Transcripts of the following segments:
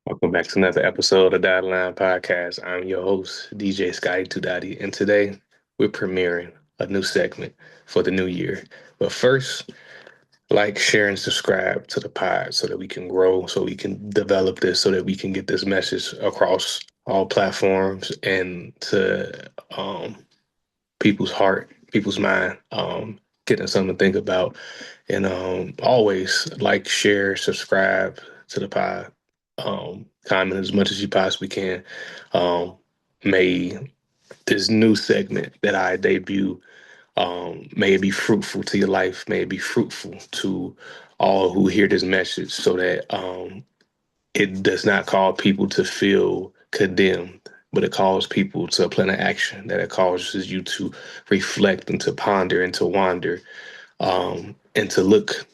Welcome back to another episode of Dotted Line Podcast. I'm your host, DJ Scotty 2 and today we're premiering a new segment for the new year. But first, like, share, and subscribe to the pod so that we can grow, so we can develop this, so that we can get this message across all platforms and to people's heart, people's mind, getting something to think about. And always like, share, subscribe to the pod, comment as much as you possibly can. Um, may this new segment that I debut, may it be fruitful to your life, may it be fruitful to all who hear this message so that it does not cause people to feel condemned, but it calls people to a plan of action, that it causes you to reflect and to ponder and to wander, and to look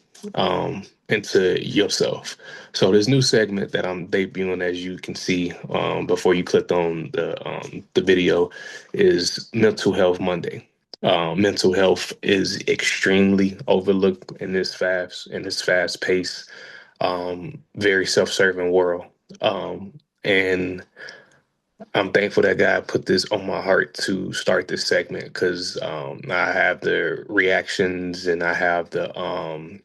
into yourself. So this new segment that I'm debuting, as you can see before you clicked on the video, is Mental Health Monday. Mental health is extremely overlooked in this fast pace, very self-serving world. And I'm thankful that God put this on my heart to start this segment because I have the reactions and I have the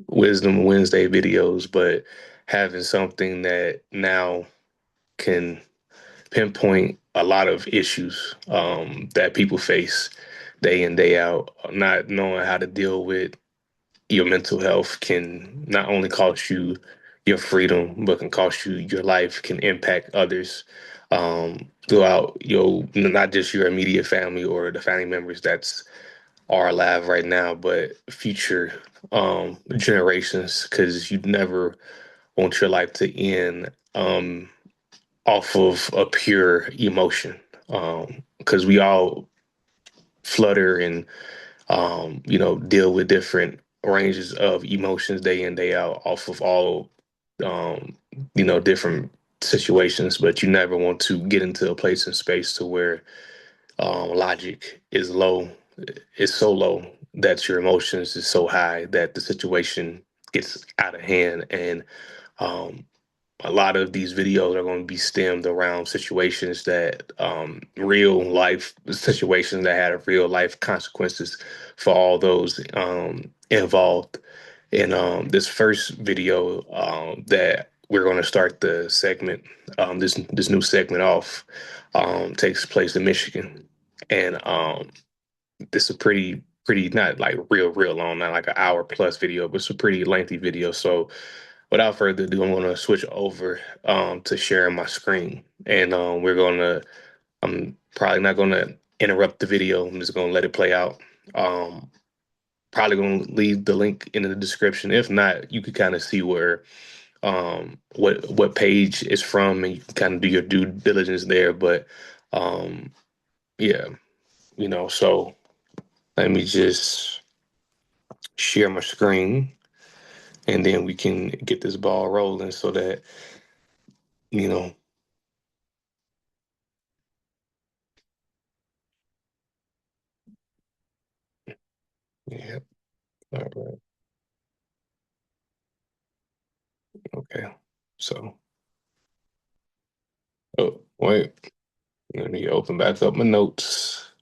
Wisdom Wednesday videos, but having something that now can pinpoint a lot of issues that people face day in, day out, not knowing how to deal with your mental health can not only cost you your freedom, but can cost you your life, can impact others throughout your, not just your immediate family or the family members that's are alive right now, but future generations, because you never want your life to end off of a pure emotion. Because we all flutter and deal with different ranges of emotions day in, day out off of all, um, different situations, but you never want to get into a place and space to where logic is low, is so low that your emotions is so high that the situation gets out of hand. And um, a lot of these videos are going to be stemmed around situations that real life situations that had real life consequences for all those involved. In this first video that we're going to start the segment, this new segment off, takes place in Michigan, and this is a pretty not like real long, not like an hour plus video, but it's a pretty lengthy video. So without further ado, I'm going to switch over to sharing my screen, and I'm probably not going to interrupt the video. I'm just going to let it play out. Um, Probably going to leave the link in the description. If not, you could kind of see where what page is from, and you can kind of do your due diligence there. But um, yeah, so let me just share my screen, and then we can get this ball rolling so that you know. Yeah. All right. Okay. So, oh, wait. Let me open back up my notes.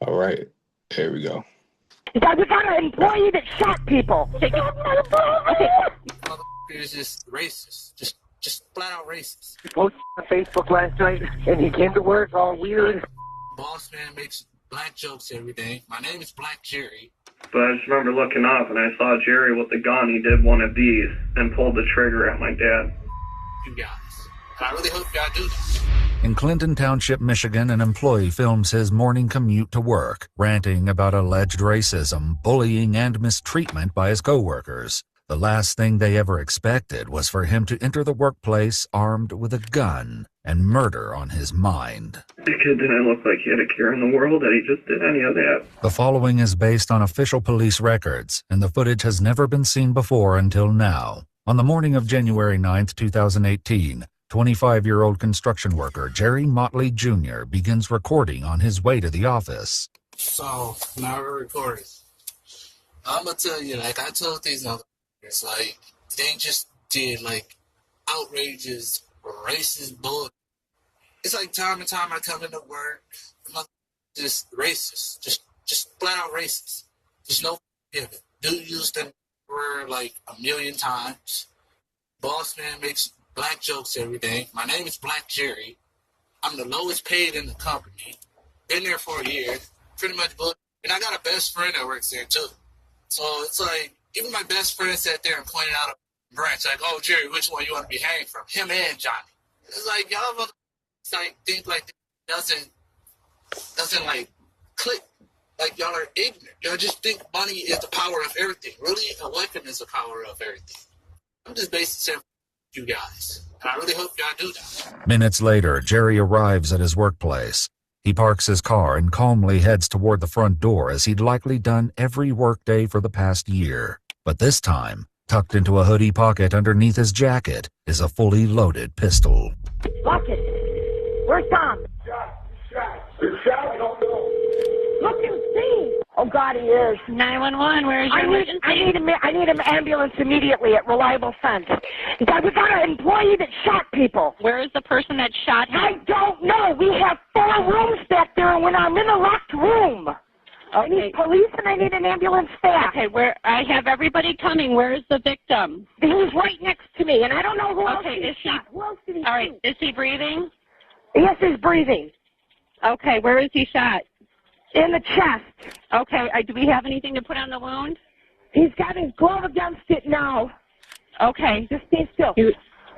All right. There we go. Because we got an employee that shot people. Is just racist, just flat out racist. He posted on Facebook last night, and he came to work all weird. Boss man makes black jokes every day. My name is Black Jerry. But I just remember looking up and I saw Jerry with the gun. He did one of these and pulled the trigger at my dad. You guys, and I really hope y'all do this. In Clinton Township, Michigan, an employee films his morning commute to work, ranting about alleged racism, bullying, and mistreatment by his coworkers. The last thing they ever expected was for him to enter the workplace armed with a gun and murder on his mind. The kid didn't look like he had a care in the world that he just did any of that. The following is based on official police records, and the footage has never been seen before until now. On the morning of January 9th, 2018, 25-year-old construction worker Jerry Motley Jr. begins recording on his way to the office. So, now we're recording. I'm gonna tell you, like I told these other, it's like, they just did like outrageous, racist bull. It's like time and time I come into work, just racist, just flat out racist. There's no giving. Dude used the word like a million times. Boss man makes black jokes every day. My name is Black Jerry. I'm the lowest paid in the company. Been there for a year. Pretty much bull. And I got a best friend that works there too. So it's like, even my best friend sat there and pointed out a branch, like, oh, Jerry, which one you want to be hanged from? Him and Johnny. It's like, y'all like, think like this doesn't like click. Like, y'all are ignorant. Y'all just think money is the power of everything. Really, a weapon is the power of everything. I'm just basically saying, you guys. And I really hope y'all do that. Minutes later, Jerry arrives at his workplace. He parks his car and calmly heads toward the front door as he'd likely done every workday for the past year. But this time, tucked into a hoodie pocket underneath his jacket, is a fully loaded pistol. Lock it. Where's Tom? Shot. I don't know. Look and see. Oh, God, he is. 911, where is your emergency? I need an ambulance immediately at Reliable Sense. We got an employee that shot people. Where is the person that shot him? I don't know. We have 4 rooms back there, and when I'm in a locked room. I need police and I need an ambulance staff. Okay, where I have everybody coming. Where is the victim? He's right next to me, and I don't know who else is he? shot. Who else did he All right, shoot? is he breathing? Yes, he's breathing. Okay, where is he shot? In the chest. Okay, do we have anything to put on the wound? He's got his glove against it now. Okay. Just stay still. Is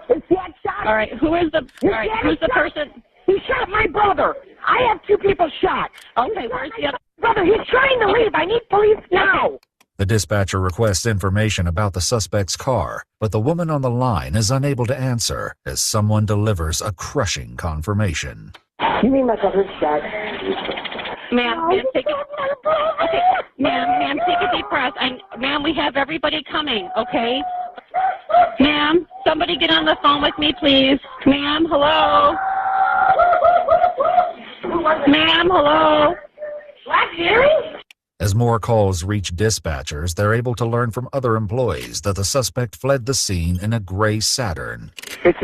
that shot? All right, who's the person? He shot my brother. I have 2 people shot. Okay, where's the other? Brother, he's trying to leave. I need police now. The dispatcher requests information about the suspect's car, but the woman on the line is unable to answer as someone delivers a crushing confirmation. You mean my brother's shot? Ma'am, take it. Okay, ma'am, take a deep breath. Ma'am, we have everybody coming, okay? Ma'am, somebody get on the phone with me, please. Ma'am, hello? Ma'am, hello? Black Jerry? As more calls reach dispatchers, they're able to learn from other employees that the suspect fled the scene in a gray Saturn. It's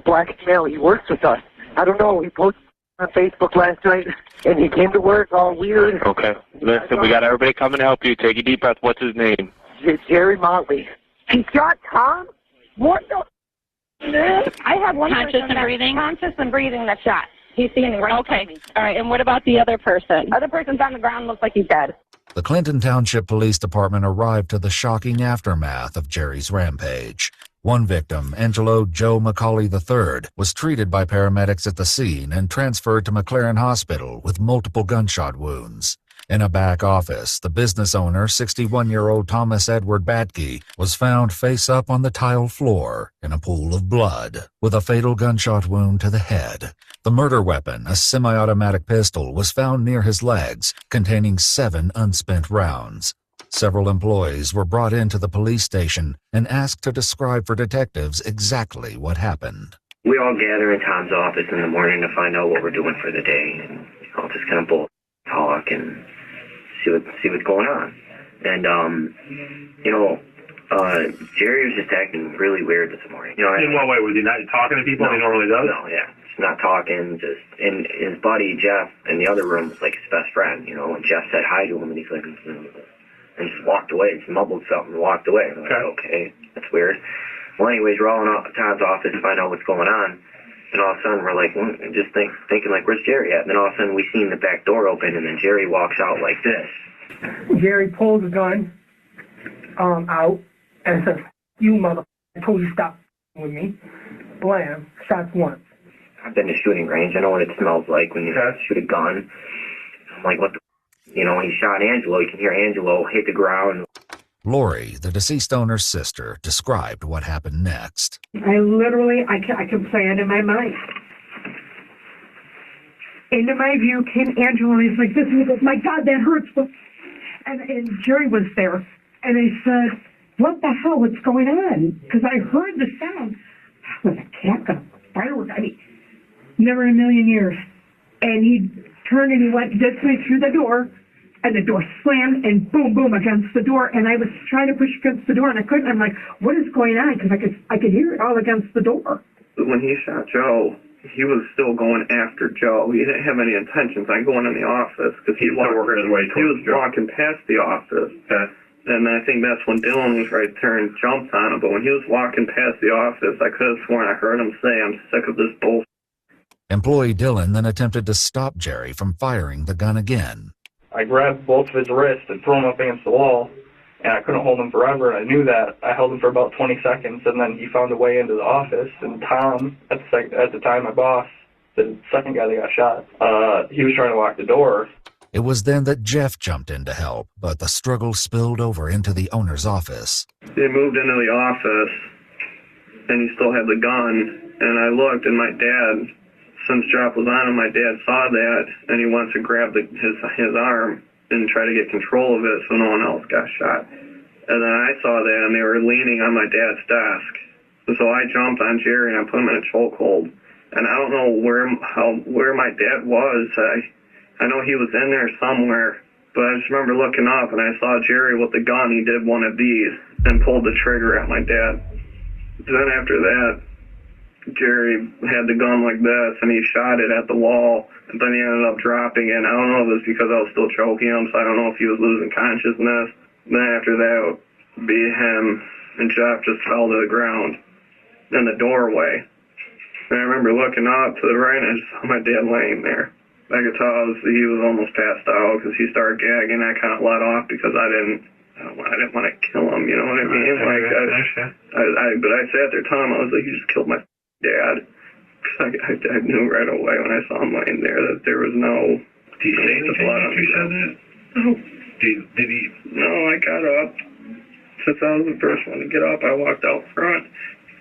black male. He works with us. I don't know. He posted on Facebook last night, and he came to work all weird. Okay. Listen, we got everybody coming to help you. Take a deep breath. What's his name? Jerry Motley. He shot Tom? What the? I have one conscious person and breathing? Conscious and breathing that shot. He's standing right okay. behind me. All right, and what about the other person? Other person's on the ground, looks like he's dead. The Clinton Township Police Department arrived to the shocking aftermath of Jerry's rampage. One victim, Angelo Joe McCauley III, was treated by paramedics at the scene and transferred to McLaren Hospital with multiple gunshot wounds. In a back office, the business owner, 61-year-old Thomas Edward Batke, was found face up on the tile floor in a pool of blood, with a fatal gunshot wound to the head. The murder weapon, a semi-automatic pistol, was found near his legs, containing 7 unspent rounds. Several employees were brought into the police station and asked to describe for detectives exactly what happened. We all gather in Tom's office in the morning to find out what we're doing for the day, and just kind of bull talk and see what's going on. And Jerry was just acting really weird this morning. In what way? Was he not talking to people he normally does? No, yeah. Just not talking, and his buddy Jeff in the other room was like his best friend, and Jeff said hi to him, and he's like, and just walked away, just mumbled something and walked away. And I'm like, okay, that's weird. Well, anyways, we're all in Tom's office to find out what's going on, and all of a sudden we're like, just thinking like, where's Jerry at? And then all of a sudden we seen the back door open, and then Jerry walks out like this. Jerry pulls the gun out and says, "You mother, I told you stop with me." Blam, shots once. I've been to shooting range. I know what it smells like when you shoot a gun. I'm like, what the? When he shot Angelo, you can hear Angelo hit the ground. Lori, the deceased owner's sister, described what happened next. I can play it in my mind. Into my view came Angelo, and he's like this, and he goes, "My God, that hurts." And Jerry was there, and I said, "What the hell? What's going on?" Because I heard the sound. Was a cat gun, firework? I mean, never in a million years. And he turned and he went this way through the door, and the door slammed and boom, boom against the door. And I was trying to push against the door and I couldn't. I'm like, what is going on? Because I could hear it all against the door. When he shot Joe, he was still going after Joe. He didn't have any intentions on going in the office because he was walking past the office. Okay. And I think that's when Dylan was right there and jumped on him. But when he was walking past the office, I could have sworn I heard him say, "I'm sick of this bullshit." Employee Dylan then attempted to stop Jerry from firing the gun again. I grabbed both of his wrists and threw him up against the wall, and I couldn't hold him forever, and I knew that. I held him for about 20 seconds, and then he found a way into the office, and Tom, at the time, my boss, the second guy that got shot, he was trying to lock the door. It was then that Jeff jumped in to help, but the struggle spilled over into the owner's office. They moved into the office, and he still had the gun, and I looked, and my dad, since Jeff was on him, my dad saw that, and he went to grab his arm and try to get control of it so no one else got shot. And then I saw that, and they were leaning on my dad's desk. So I jumped on Jerry, and I put him in a chokehold. And I don't know where my dad was. I know he was in there somewhere, but I just remember looking up, and I saw Jerry with the gun. He did one of these and pulled the trigger at my dad. Then after that, Jerry had the gun like this, and he shot it at the wall, and then he ended up dropping it. I don't know if it was because I was still choking him, so I don't know if he was losing consciousness. Then after that, it would be him and Jeff just fell to the ground in the doorway. And I remember looking up to the right, and I just saw my dad laying there. I could tell he was almost passed out because he started gagging. I kind of let off because I didn't want to kill him, you know what I mean? But I sat there telling him, I was like, you just killed my dad. Because I knew right away when I saw him laying there that there was no... Did he say anything after you said that? No. Did he? No, I got up. Since I was the first one to get up, I walked out front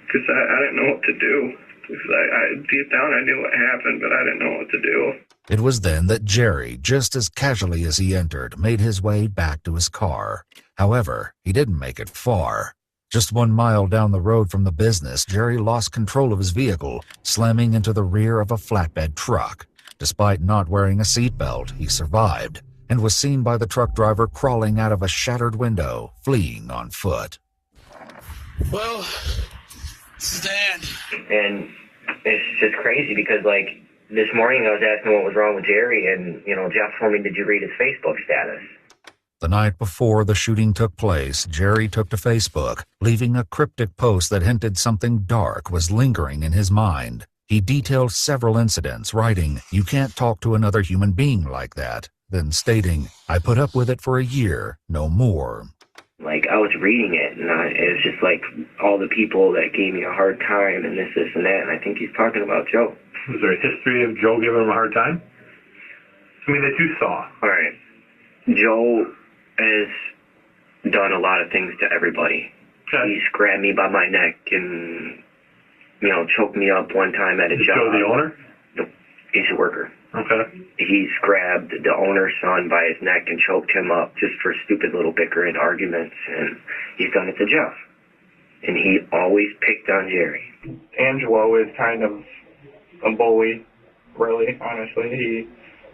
because I didn't know what to do. Because deep down I knew what happened, but I didn't know what to do. It was then that Jerry, just as casually as he entered, made his way back to his car. However, he didn't make it far. Just 1 mile down the road from the business, Jerry lost control of his vehicle, slamming into the rear of a flatbed truck. Despite not wearing a seatbelt, he survived and was seen by the truck driver crawling out of a shattered window, fleeing on foot. Well, this is Dan. And it's just crazy because, like, this morning I was asking what was wrong with Jerry, and, you know, Jeff told me, did you read his Facebook status? The night before the shooting took place, Jerry took to Facebook, leaving a cryptic post that hinted something dark was lingering in his mind. He detailed several incidents, writing, "You can't talk to another human being like that," then stating, "I put up with it for a year, no more." Like, I was reading it, and it was just like all the people that gave me a hard time and this, and that, and I think he's talking about Joe. Was there a history of Joe giving him a hard time? I mean, that you saw. All right. Joe has done a lot of things to everybody. Okay. He's grabbed me by my neck and, you know, choked me up one time at a job. Joe the owner? He's a worker. Okay. He's grabbed the owner's son by his neck and choked him up just for stupid little bickering arguments, and he's done it to Jeff. And he always picked on Jerry. Angelo is kind of a bully, really, honestly.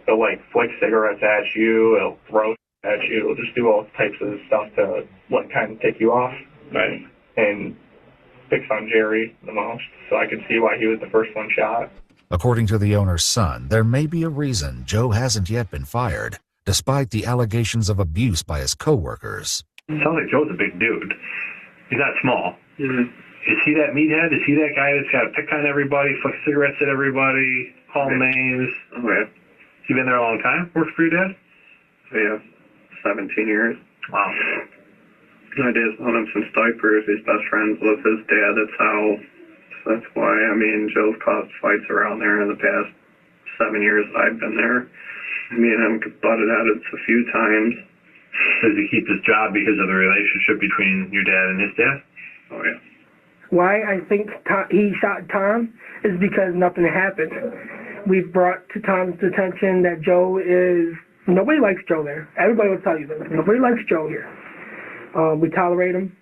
He'll, like, flick cigarettes at you, he'll throw at you, he'll just do all types of stuff to, like, kind of tick you off. Right. And picks on Jerry the most, so I could see why he was the first one shot. According to the owner's son, there may be a reason Joe hasn't yet been fired, despite the allegations of abuse by his co-workers. Sounds like Joe's a big dude. He's not small. Mm-hmm. Is he that meathead? Is he that guy that's got to pick on everybody, flick cigarettes at everybody, call names? Oh, yeah. Has he been there a long time? Worked for your dad? Yeah, 17 years. Wow. My dad's known him since diapers. He's best friends with his dad. That's why, I mean, Joe's caused fights around there in the past 7 years I've been there. Me and him butted at it a few times. Does he keep his job because of the relationship between your dad and his dad? Oh, yeah. Why I think he shot Tom is because nothing happened. We've brought to Tom's attention that Joe is... Nobody likes Joe there. Everybody will tell you that. Nobody likes Joe here. We tolerate him.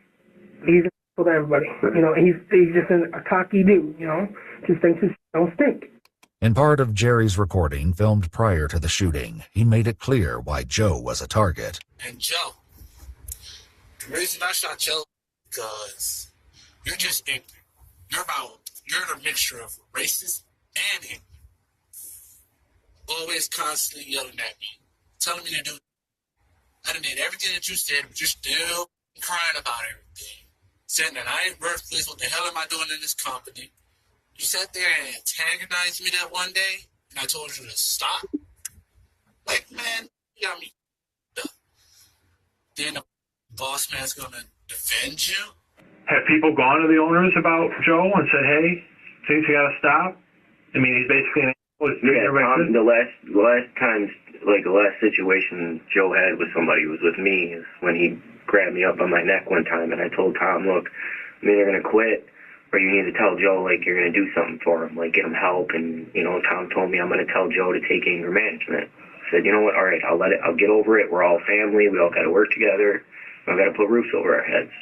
He's to everybody. You know, he's just a cocky dude, you know. Just thinks his don't stink. In part of Jerry's recording filmed prior to the shooting, he made it clear why Joe was a target. And Joe, the reason I shot Joe because you're just ignorant. You're a mixture of racist and ignorant. Always constantly yelling at me, telling me to do. I done did everything that you said, but you're still crying about everything. Saying that I ain't worthless, what the hell am I doing in this company? You sat there and antagonized me that one day, and I told you to stop. Like, man, you got me up. Then the boss man's gonna defend you? Have people gone to the owners about Joe and said, hey, things you gotta stop? I mean, he's basically the last times, like the last situation Joe had with somebody was with me, is when he grabbed me up on my neck one time, and I told Tom, look, I'm either gonna quit, or you need to tell Joe, like, you're gonna do something for him, like get him help. And, you know, Tom told me I'm gonna tell Joe to take anger management. I said, you know what, all right, I'll get over it. We're all family, we all gotta work together, we all gotta put roofs over our heads.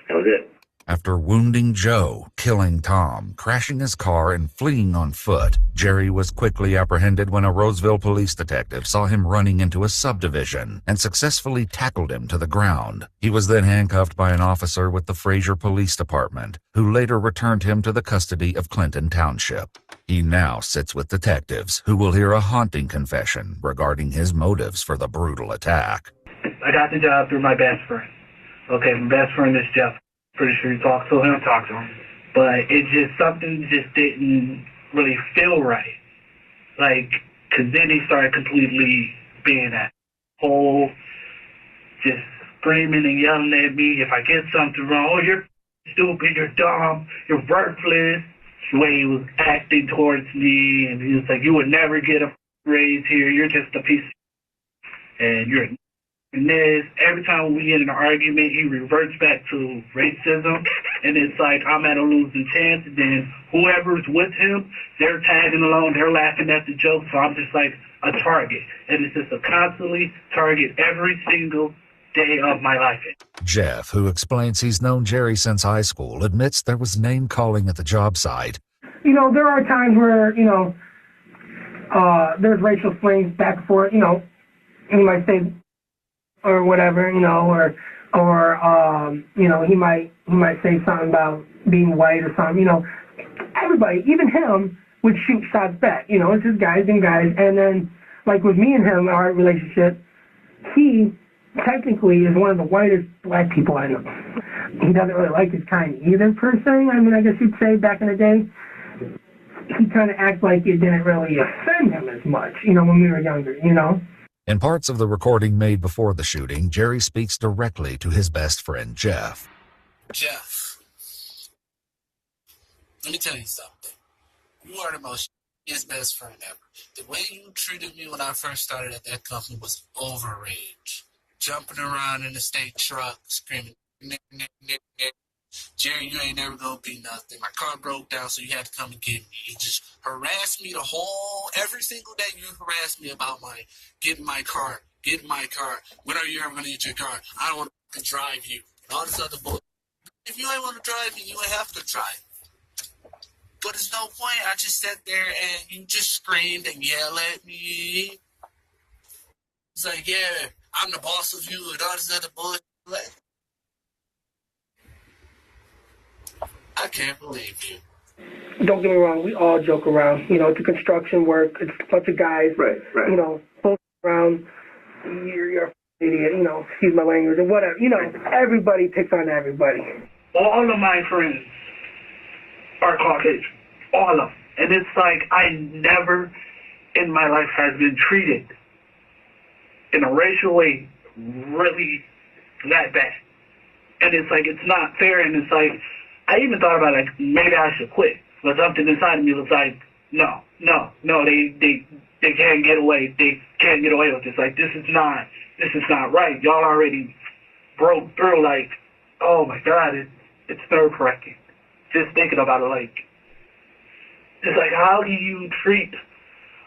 That was it. After wounding Joe, killing Tom, crashing his car, and fleeing on foot, Jerry was quickly apprehended when a Roseville police detective saw him running into a subdivision and successfully tackled him to the ground. He was then handcuffed by an officer with the Fraser Police Department, who later returned him to the custody of Clinton Township. He now sits with detectives, who will hear a haunting confession regarding his motives for the brutal attack. I got the job through my best friend. Okay, my best friend is Jeff. Pretty sure you talked to him. But it just, something just didn't really feel right. Like, cause then he started completely being that whole, just screaming and yelling at me if I get something wrong. Oh, you're stupid, you're dumb, you're worthless. The way he was acting towards me, and he was like, you would never get a raise here, you're just a piece of and you're and this, every time we get in an argument, he reverts back to racism, and it's like I'm at a losing chance, and then whoever's with him, they're tagging along, they're laughing at the joke, so I'm just like a target, and it's just a constantly target every single day of my life. Jeff, who explains he's known Jerry since high school, admits there was name-calling at the job site. You know, there are times where, you know, there's racial slings back and forth, you know, he might say, or whatever, you know, or you know, he might say something about being white or something, you know. Everybody, even him, would shoot shots back. You know, it's just guys and guys. And then, like with me and him, our relationship, he technically is one of the whitest black people I know. He doesn't really like his kind either, per se. I mean, I guess you'd say back in the day, he kind of acts like it didn't really offend him as much, you know, when we were younger, you know. In parts of the recording made before the shooting, Jerry speaks directly to his best friend, Jeff. Jeff, let me tell you something. You are the most best friend ever. The way you treated me when I first started at that company was overrage. Jumping around in the state truck, screaming, Nick, Nick, Nick, Nick. Jerry, you ain't never gonna be nothing. My car broke down, so you had to come and get me. You just harassed me every single day you harassed me about getting my car. When are you ever gonna get your car? I don't want to drive you. And all this other bullshit. If you ain't want to drive me, you ain't have to drive. But there's no point. I just sat there and you just screamed and yelled at me. It's like, yeah, I'm the boss of you and all this other bullshit. Like, I can't believe you. Don't get me wrong, we all joke around. You know, it's a construction work. It's a bunch of guys, right. You know, both around. You're an idiot, you know, excuse my language, or whatever. You know, everybody picks on everybody. All of my friends are Caucasian. All of them. And it's like I never in my life has been treated in a racial way really that bad. And it's like, it's not fair, and it's like, I even thought about, like, maybe I should quit. But something inside of me was like, no, they can't get away. They can't get away with this. Like, this is not right. Y'all already broke through. Like, oh my God, it's nerve-wracking. Just thinking about it, like, it's like, how do you treat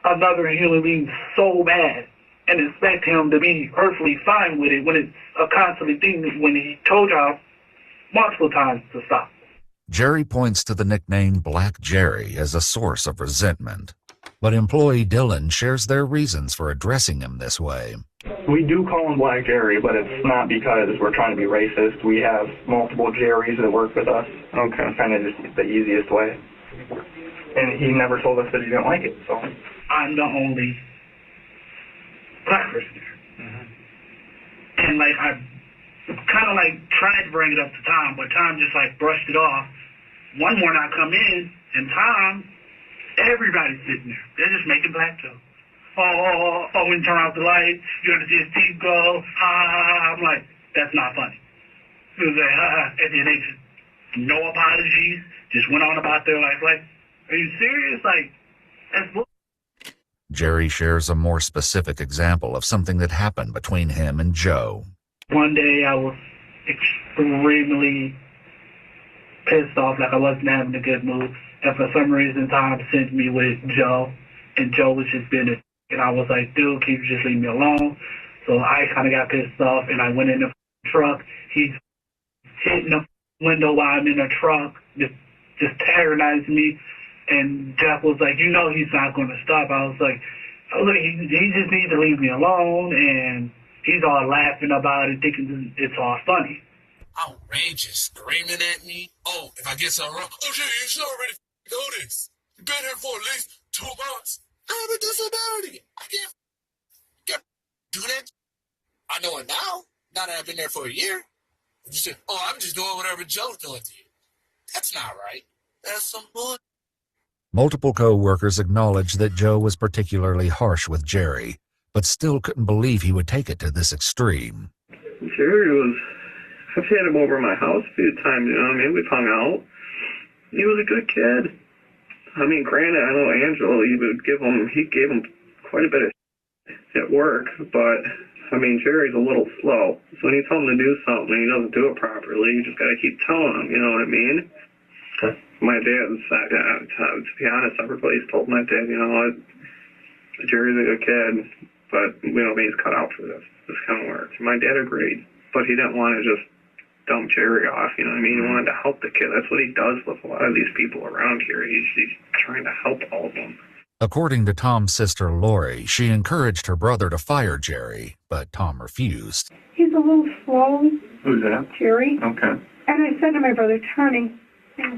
another human being so bad and expect him to be perfectly fine with it when it's a constant thing when he told y'all multiple times to stop? Jerry points to the nickname Black Jerry as a source of resentment. But employee Dylan shares their reasons for addressing him this way. We do call him Black Jerry, but it's not because we're trying to be racist. We have multiple Jerrys that work with us. Okay. Kind of just the easiest way. And he never told us that he didn't like it, so. I'm the only black person there. And like I kind of like tried to bring it up to Tom, but Tom just like brushed it off. One morning I come in and Tom, everybody's sitting there. They're just making black jokes. Oh, when you turn off the lights, you're gonna see his teeth go. I'm like, that's not funny. He was like, and then they just no apologies, just went on about their life. Like, are you serious? Like, that's bull. Jerry shares a more specific example of something that happened between him and Joe. One day I was extremely pissed off, like I wasn't having a good mood. And for some reason, Tom sent me with Joe, and Joe was just being a and I was like, dude, can you just leave me alone? So I kind of got pissed off, and I went in the truck. He's hitting the window while I'm in the truck, just terrorizing me. And Jeff was like, you know he's not going to stop. I was like, he just needs to leave me alone. And he's all laughing about it, thinking it's all funny. Outrageous, screaming at me. Oh, if I get something wrong, oh, shit, you should already know this. You've been here for at least 2 months. I have a disability. I can't do that. I know it now that I've been there for a year. You say, oh, I'm just doing whatever Joe's doing to you. That's not right. That's some bull. Multiple co-workers acknowledged that Joe was particularly harsh with Jerry, but still couldn't believe he would take it to this extreme. Jerry was, I've had him over my house a few times, you know what I mean? We've hung out. He was a good kid. I mean, granted, I know Angelo, he gave him quite a bit of at work, but, I mean, Jerry's a little slow. So when you tell him to do something and he doesn't do it properly, you just got to keep telling him, you know what I mean? Okay. My dad's, to be honest, everybody's told my dad, you know what, Jerry's a good kid, but we don't mean he's cut out for this kind of work. My dad agreed, but he didn't want to just dump Jerry off, you know what I mean? He wanted to help the kid. That's what he does with a lot of these people around here. He's trying to help all of them. According to Tom's sister, Lori, she encouraged her brother to fire Jerry, but Tom refused. He's a little slow. Who's that? Jerry. Okay. And I said to my brother, Tony,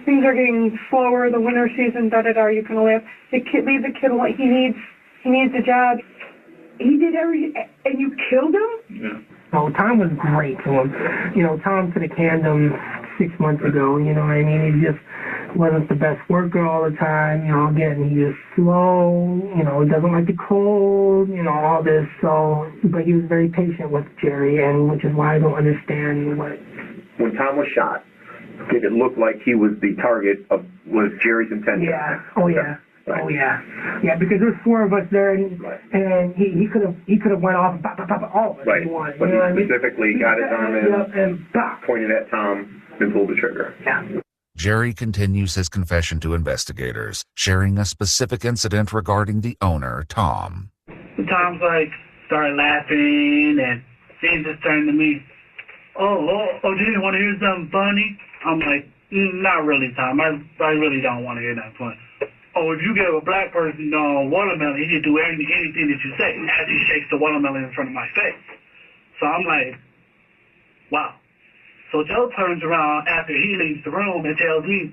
things are getting slower, the winter season, da-da-da, you can laugh. Leave the kid alone. He needs a job. He did everything, and you killed him? Yeah. Oh, Tom was great to him. You know, Tom could have canned him 6 months ago, you know what I mean? He just wasn't the best worker all the time, you know, again, he's just slow, you know, doesn't like the cold, you know, all this, so, but he was very patient with Jerry, and which is why I don't understand what... When Tom was shot, did it look like he was the target of, was Jerry's intention? Yeah, oh yeah. Right. Oh yeah, because there's 4 of us there, and he could have went off and pop all of us. Right, but he specifically got his arm in, and pointed at Tom, and pulled the trigger. Yeah. Jerry continues his confession to investigators, sharing a specific incident regarding the owner, Tom. Tom's like started laughing, and he just turned to me. Oh, do you want to hear something funny? I'm like, not really, Tom. I really don't want to hear that funny. Oh, if you give a black person watermelon, he can do anything that you say. As he shakes the watermelon in front of my face. So I'm like, wow. So Joe turns around after he leaves the room and tells me,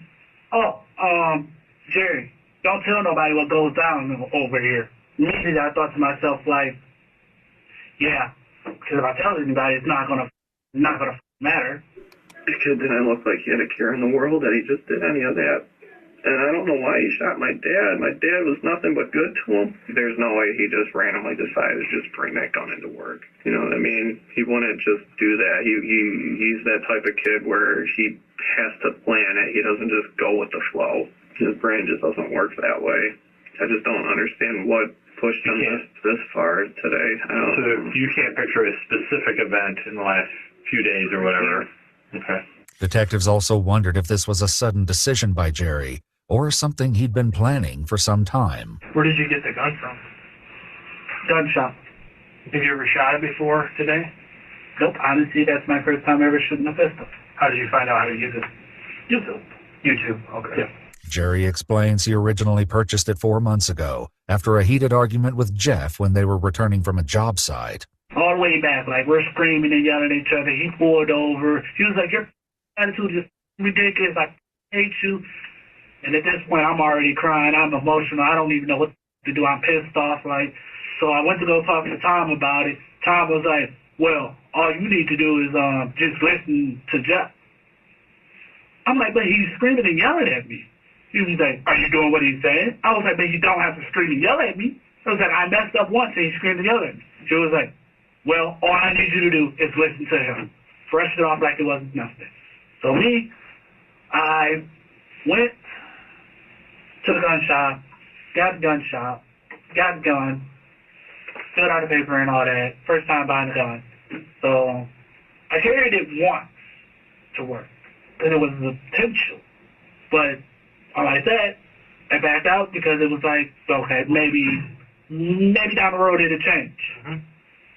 Jerry, don't tell nobody what goes down over here. Immediately I thought to myself, like, yeah, because if I tell anybody, it's not gonna matter. The kid didn't look like he had a care in the world that he just did any of that. And I don't know why he shot my dad. My dad was nothing but good to him. There's no way he just randomly decided to just bring that gun into work. You know what I mean? He wouldn't just do that. He's that type of kid where he has to plan it. He doesn't just go with the flow. His brain just doesn't work that way. I just don't understand what pushed him this far today. So you can't picture a specific event in the last few days or whatever? Yeah. Okay. Detectives also wondered if this was a sudden decision by Jerry, or something he'd been planning for some time. Where did you get the gun from? Gun shop. Have you ever shot it before today? Nope. Honestly, that's my first time ever shooting a pistol. How did you find out how to use it? YouTube. YouTube, okay. Yeah. Jerry explains he originally purchased it 4 months ago, after a heated argument with Jeff when they were returning from a job site. All the way back, like we're screaming and yelling at each other. He pulled over. He was like, your attitude is ridiculous. I hate you. And at this point, I'm already crying. I'm emotional. I don't even know what to do. I'm pissed off. Like, so I went to go talk to Tom about it. Tom was like, well, all you need to do is just listen to Jeff. I'm like, but he's screaming and yelling at me. He was like, are you doing what he's saying? I was like, but you don't have to scream and yell at me. I was like, I messed up once and he screamed and yelled at me. She was like, well, all I need you to do is listen to him. Brush it off like it wasn't nothing. So me, I went to the gun shop, got the gun shop, got the gun, filled out the paper and all that. First time buying a gun. So I carried it once to work. Because it was the potential. But like that, I backed out because it was like, okay, maybe down the road it'll change. Mm-hmm.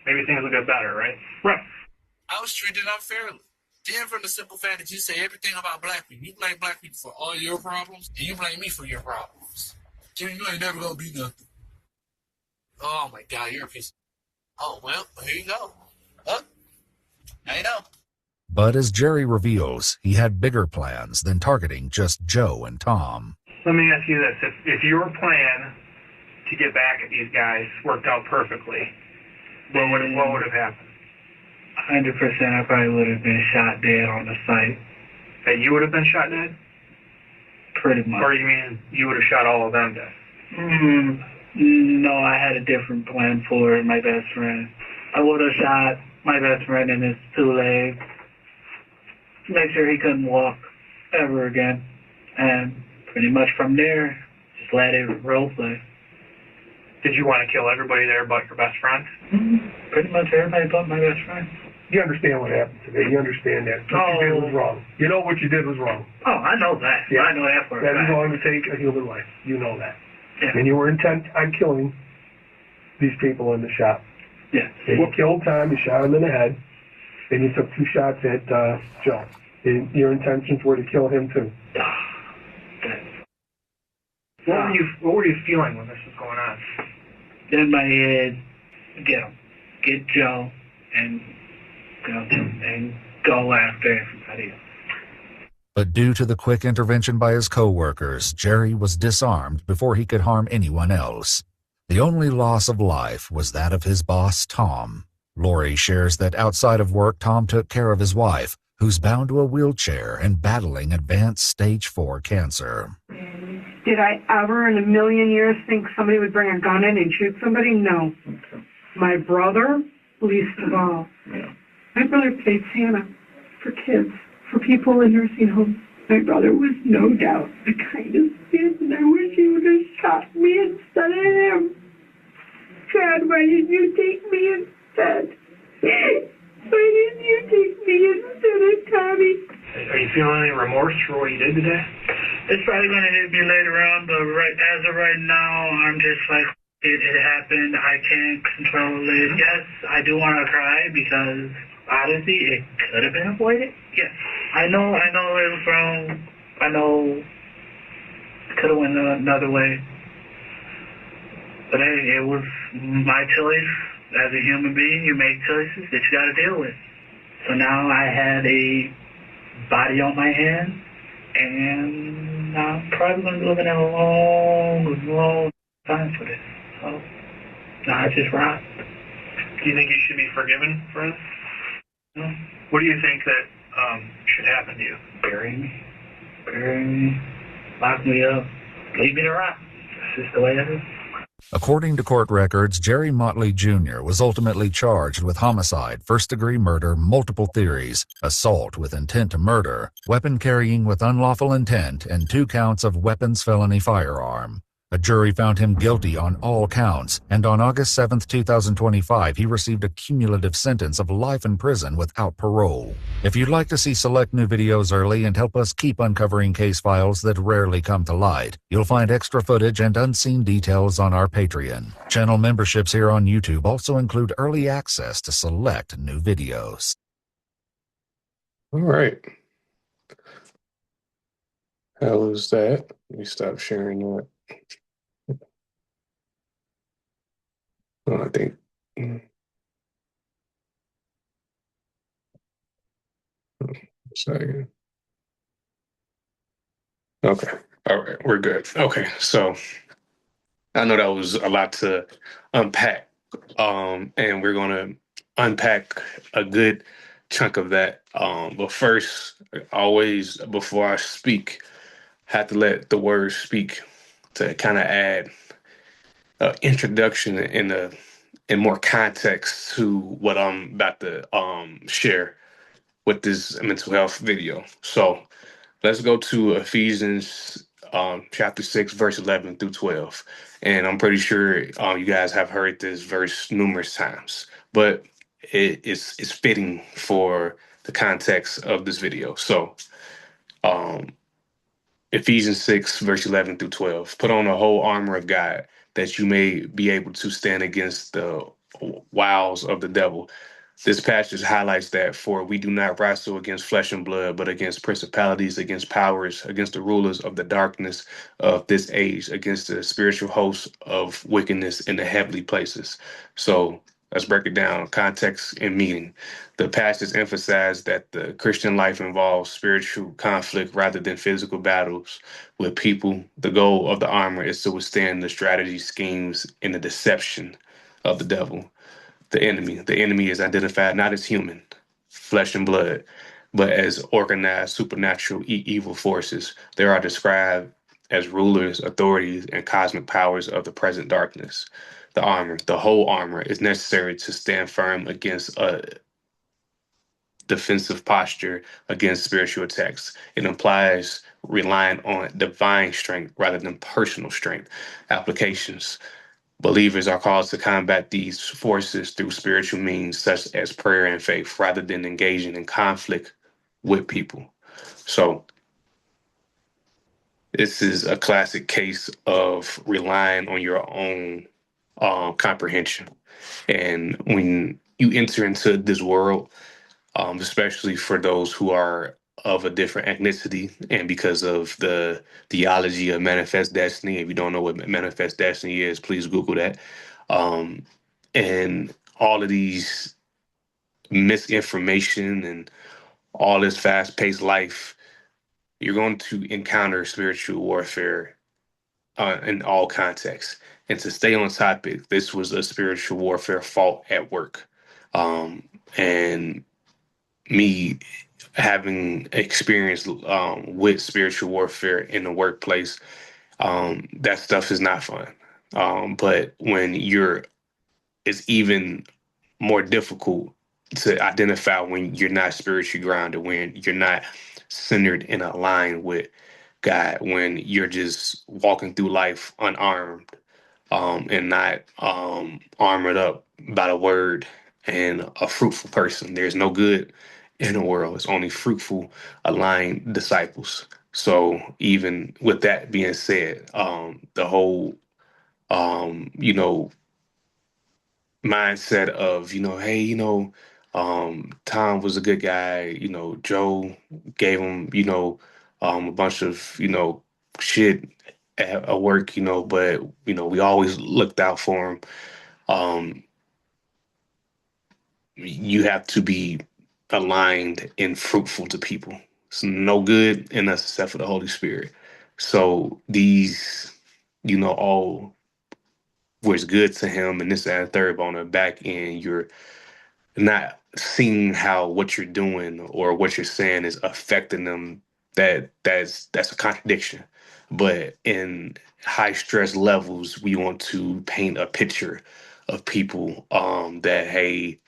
Maybe things will get better, right? Right. I was treated unfairly. Then from the simple fact that you say everything about black people. You blame black people for all your problems, and you blame me for your problems. Jimmy, you ain't never gonna be nothing. Oh my God, you're a piece of... Oh, well, here you go. Oh, now you know. But as Jerry reveals, he had bigger plans than targeting just Joe and Tom. Let me ask you this. If your plan to get back at these guys worked out perfectly, what would have happened? 100%, I probably would have been shot dead on the site. That you would have been shot dead? Pretty much. Or you mean you would have shot all of them dead? No, I had a different plan for my best friend. I would have shot my best friend in his two legs, make sure he couldn't walk ever again, and pretty much from there, just let it role play. Did you want to kill everybody there but your best friend? Pretty much everybody but my best friend. You understand what happened today. You understand that. What you did was wrong. You know what you did was wrong. Oh, I know that. Yeah. I know that for a fact. That is wrong to take a human life. You know that. Yeah. And you were intent on killing these people in the shop. Yeah. And you killed Tom, you shot him in the head, and you took 2 shots at Joe. And your intentions were to kill him too. What were you feeling when this was going on? In my head, get him. Get Joe and go after everybody else. But due to the quick intervention by his co-workers, Jerry was disarmed before he could harm anyone else. The only loss of life was that of his boss, Tom. Lori shares that outside of work, Tom took care of his wife, who's bound to a wheelchair and battling advanced stage 4 cancer. Did I ever in a million years think somebody would bring a gun in and shoot somebody? No. My brother, least of all. My brother played Santa for kids, for people in nursing homes. My brother was no doubt the kindest kid, and I wish he would have shot me instead of him. Chad, why didn't you take me instead? Why didn't you take me instead of Tommy? Are you feeling any remorse for what you did today? It's probably going to hit me later on, but as of right now, I'm just like, it happened. I can't control it. Yes, I do want to cry because, honestly, it could have been avoided. Yes, I know it was wrong. I know it could have went another way. But hey, it was my choice. As a human being, you make choices that you got to deal with. So now I had a body on my hand, and I'm probably going to be looking at a long time for this. So now I just rock. Do you think you should be forgiven for this? No. What do you think that should happen to you? Bury me, lock me up, leave me to rot. That's just the way it is. According to court records, Jerry Motley Jr. was ultimately charged with homicide, first-degree murder, multiple theories, assault with intent to murder, weapon carrying with unlawful intent, and 2 counts of weapons felony firearm. A jury found him guilty on all counts, and on August 7, 2025, he received a cumulative sentence of life in prison without parole. If you'd like to see select new videos early and help us keep uncovering case files that rarely come to light, you'll find extra footage and unseen details on our Patreon. Channel memberships here on YouTube also include early access to select new videos. All right. How was that? Let me stop sharing that. I think. Second. Okay. All right. We're good. Okay. So I know that was a lot to unpack. And we're going to unpack a good chunk of that. But first, always before I speak, have to let the words speak to kind of add introduction and more context to what I'm about to share with this mental health video. So let's go to Ephesians chapter 6, verse 11 through 12. And I'm pretty sure you guys have heard this verse numerous times, but it's fitting for the context of this video. So um, Ephesians 6, verse 11 through 12. Put on the whole armor of God that you may be able to stand against the wiles of the devil. This passage highlights that for we do not wrestle against flesh and blood, but against principalities, against powers, against the rulers of the darkness of this age, against the spiritual hosts of wickedness in the heavenly places. So let's break it down. Context and meaning. The passage emphasized that the Christian life involves spiritual conflict rather than physical battles with people. The goal of the armor is to withstand the strategy, schemes, and the deception of the devil. The enemy. The enemy is identified not as human, flesh and blood, but as organized supernatural evil forces. They are described as rulers, authorities, and cosmic powers of the present darkness. The armor, the whole armor, is necessary to stand firm against a defensive posture against spiritual attacks. It implies relying on divine strength rather than personal strength. Applications. Believers are called to combat these forces through spiritual means such as prayer and faith rather than engaging in conflict with people. So, this is a classic case of relying on your own comprehension. And when you enter into this world, especially for those who are of a different ethnicity, and because of the theology of manifest destiny, if you don't know what manifest destiny is, please Google that. Um, and all of these misinformation and all this fast paced life, you're going to encounter spiritual warfare in all contexts. And to stay on topic, this was a spiritual warfare fought at work. And me having experience with spiritual warfare in the workplace, that stuff is not fun. But when it's even more difficult to identify when you're not spiritually grounded, when you're not centered and aligned with God, when you're just walking through life unarmed, and not armored up by the word and a fruitful person. There's no good in the world. It's only fruitful, aligned disciples. So even with that being said, the whole you know, mindset of, hey, Tom was a good guy, Joe gave him, a bunch of, shit at work, but we always looked out for him. um, you have to be aligned and fruitful to people. It's no good in us except for the Holy Spirit. So these, all was good to him and this and that, third, but on the back end, you're not seeing how what you're doing or what you're saying is affecting them. That's a contradiction. But in high stress levels, we want to paint a picture of people that, hey,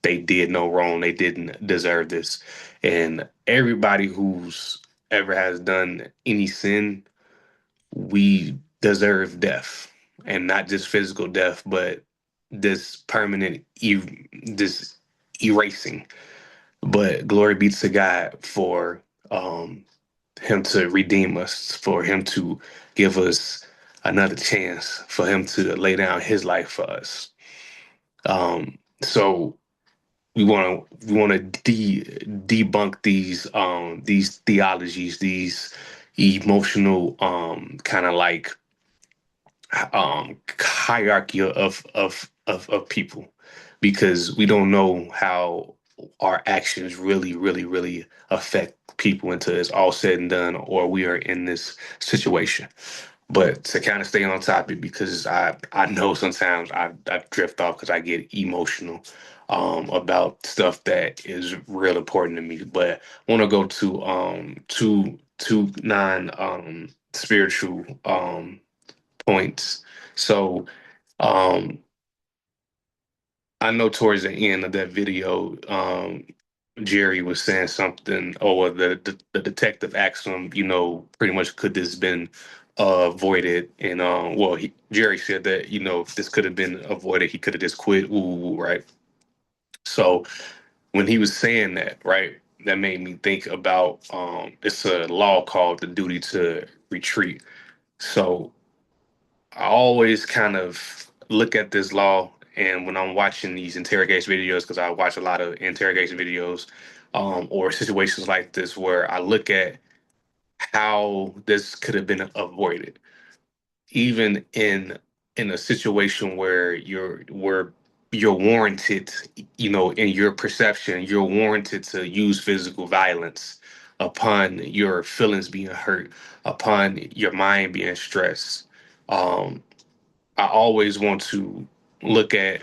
they did no wrong, they didn't deserve this. And everybody who's ever has done any sin, we deserve death, and not just physical death, but this permanent this erasing. But glory be to God for him to redeem us, for him to give us another chance, for him to lay down his life for us. So we want to debunk these theologies, these emotional kind of like hierarchy of people, because we don't know how our actions really affect people until it's all said and done, or we are in this situation. But to kind of stay on topic, because I know sometimes I drift off because I get emotional about stuff that is real important to me. But I want to go to two non spiritual points. So um I know towards the end of that video, Jerry was saying something, or the detective asked him, pretty much could this been avoided? And well, Jerry said that if this could have been avoided, he could have just quit. Ooh, right. So when he was saying that, right, that made me think about it's a law called the duty to retreat. So I always kind of look at this law, and when I'm watching these interrogation videos, because I watch a lot of interrogation videos, or situations like this where I look at how this could have been avoided, even in a situation where you're warranted, in your perception, you're warranted to use physical violence upon your feelings being hurt, upon your mind being stressed. Um, I always want to look at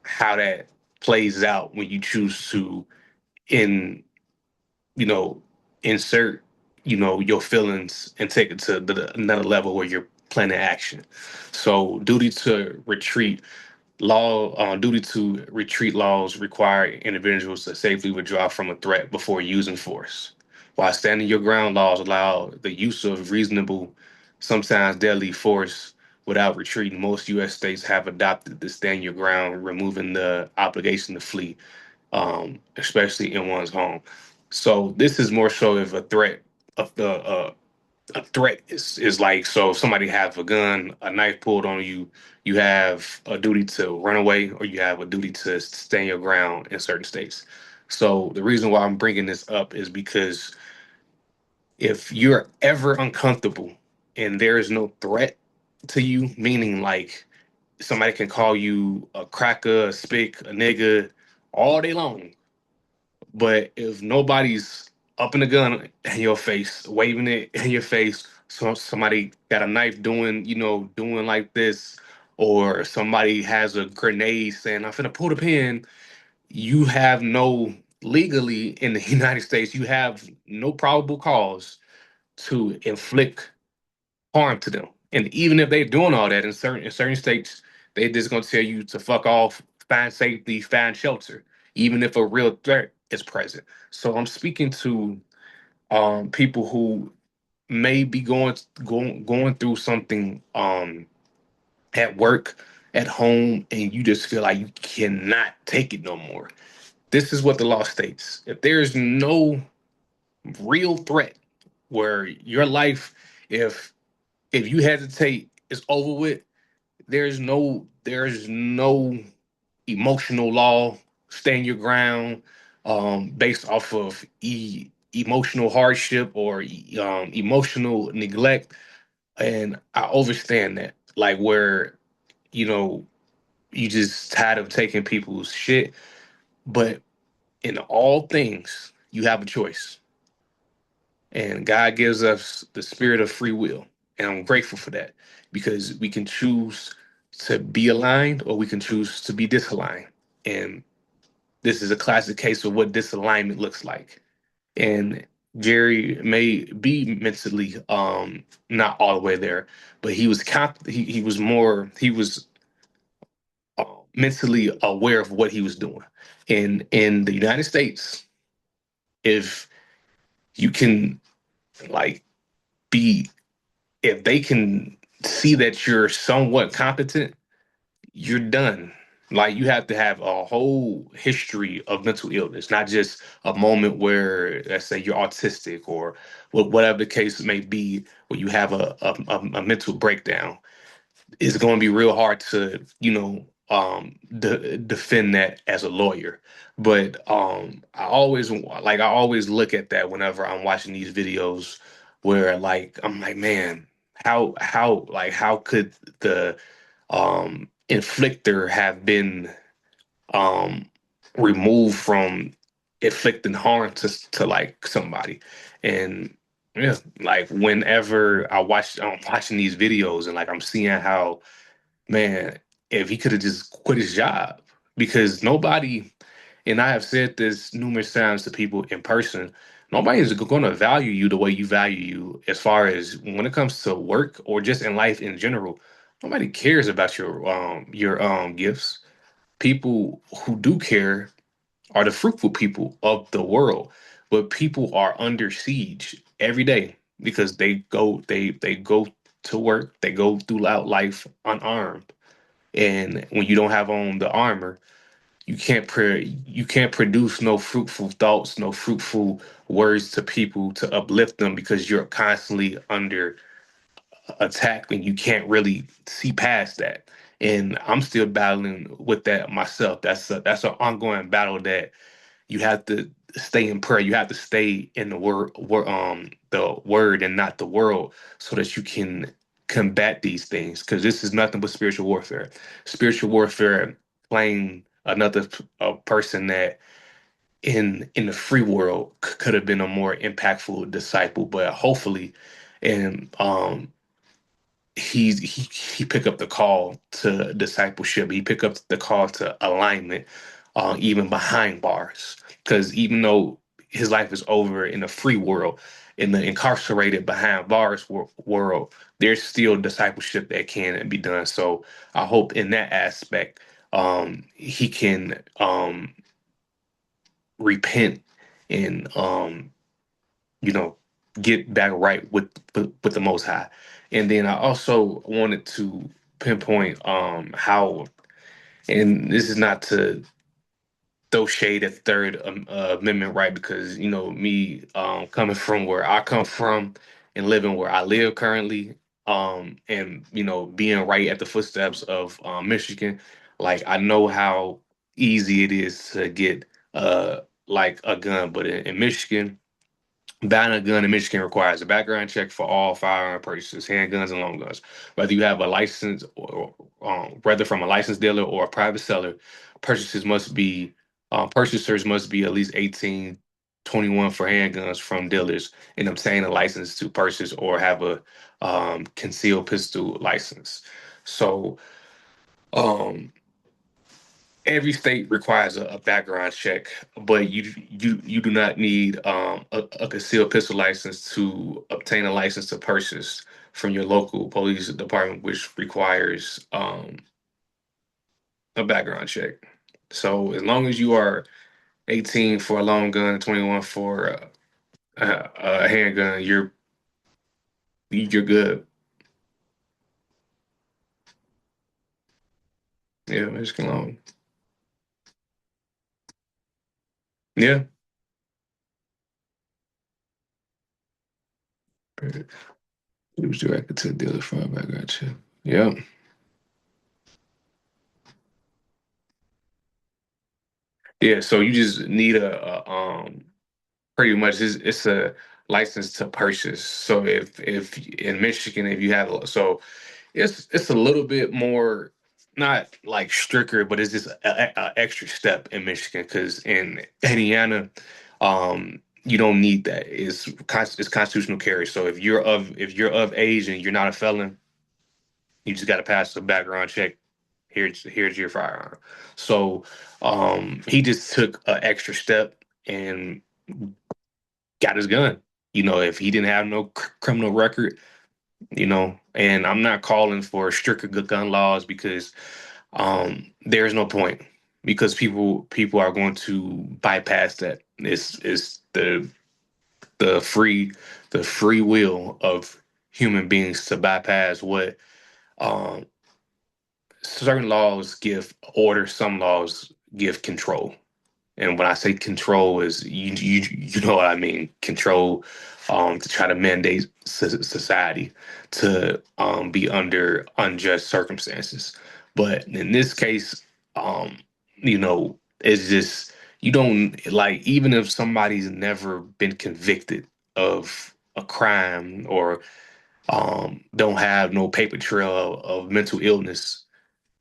how that plays out when you choose to in you know insert your feelings and take it to another level where you're planning action. So duty to retreat laws require individuals to safely withdraw from a threat before using force, while standing your ground laws allow the use of reasonable, sometimes deadly force without retreating. Most U.S. states have adopted the stand your ground, removing the obligation to flee, especially in one's home. So this is more so of a threat of a threat is like, so if somebody has a gun, a knife pulled on you, you have a duty to run away, or you have a duty to stand your ground in certain states. So the reason why I'm bringing this up is because if you're ever uncomfortable and there is no threat to you, meaning like somebody can call you a cracker, a spick, a nigga all day long, but if nobody's up in the gun in your face, waving it in your face, so somebody got a knife doing like this, or somebody has a grenade saying, I'm finna pull the pin, you have no, legally in the United States, you have no probable cause to inflict harm to them. And even if they're doing all that in certain states, they just gonna tell you to fuck off, find safety, find shelter, even if a real threat is present. So I'm speaking to people who may be going through something at work, at home, and you just feel like you cannot take it no more. This is what the law states. If there's no real threat where your life, if you hesitate, it's over with. There's no emotional law. Stand your ground, based off of emotional hardship or emotional neglect. And I understand that, like where you know you just tired of taking people's shit. But in all things, you have a choice, and God gives us the spirit of free will, and I'm grateful for that, because we can choose to be aligned or we can choose to be disaligned. And this is a classic case of what disalignment looks like. And Jerry may be mentally not all the way there, but he was mentally aware of what he was doing. And in the United States, if you can like be if they can see that you're somewhat competent, you're done. Like you have to have a whole history of mental illness, not just a moment where, let's say, you're autistic or whatever the case may be, where you have a mental breakdown. It's going to be real hard to, defend that as a lawyer. But I always look at that whenever I'm watching these videos, where like I'm like, man. how could the inflictor have been um removed from inflicting harm to like somebody? And yeah, like whenever I'm watching these videos and like I'm seeing how, man, if he could have just quit his job, because nobody, and I have said this numerous times to people in person, nobody is going to value you the way you value you as far as when it comes to work or just in life in general. Nobody cares about your gifts. People who do care are the fruitful people of the world, but people are under siege every day because they go to work, they go throughout life unarmed, and when you don't have on the armor, you can't produce no fruitful thoughts, no fruitful words to people to uplift them because you're constantly under attack and you can't really see past that. And I'm still battling with that myself. That's an ongoing battle that you have to stay in prayer. You have to stay in the word and not the world, so that you can combat these things. Because this is nothing but spiritual warfare. Spiritual warfare, playing another person that in the free world could have been a more impactful disciple, but hopefully, and he pick up the call to discipleship. He pick up the call to alignment, even behind bars. Because even though his life is over in the free world, in the incarcerated behind bars world, there's still discipleship that can be done. So I hope in that aspect, he can repent and you know, get back right with the Most High. And then I also wanted to pinpoint how, and this is not to throw shade at the Third Amendment, right? Because you know me, coming from where I come from and living where I live currently, and you know being right at the footsteps of Michigan, like I know how easy it is to get like a gun, but in Michigan, buying a gun in Michigan requires a background check for all firearm purchases, handguns and long guns. Whether you have a license or whether from a licensed dealer or a private seller, purchasers must be at least 18, 21 for handguns from dealers and obtain a license to purchase or have a concealed pistol license. So um, every state requires a background check, but you do not need a concealed pistol license to obtain a license to purchase from your local police department, which requires a background check. So as long as you are 18 for a long gun, 21 for a handgun, you're good. Yeah, it's long. Yeah. It was directed to the dealer for a background check. Yeah. Yeah, so you just need a pretty much it's a license to purchase. So if in Michigan, if you have so it's a little bit more, not like stricter, but it's just a extra step in Michigan, because in Indiana, you don't need that. It's constitutional carry. So if you're of age and you're not a felon, you just got to pass the background check. Here's your firearm. So he just took an extra step and got his gun. You know, if he didn't have no criminal record, you know, and I'm not calling for stricter gun laws, because there's no point, because people are going to bypass that. It's the free the free will of human beings to bypass what um certain laws give order, some laws give control. And when I say control, is you know what I mean, control, to try to mandate society to be under unjust circumstances. But in this case, you know, it's just, you don't, like, even if somebody's never been convicted of a crime, or don't have no paper trail of mental illness,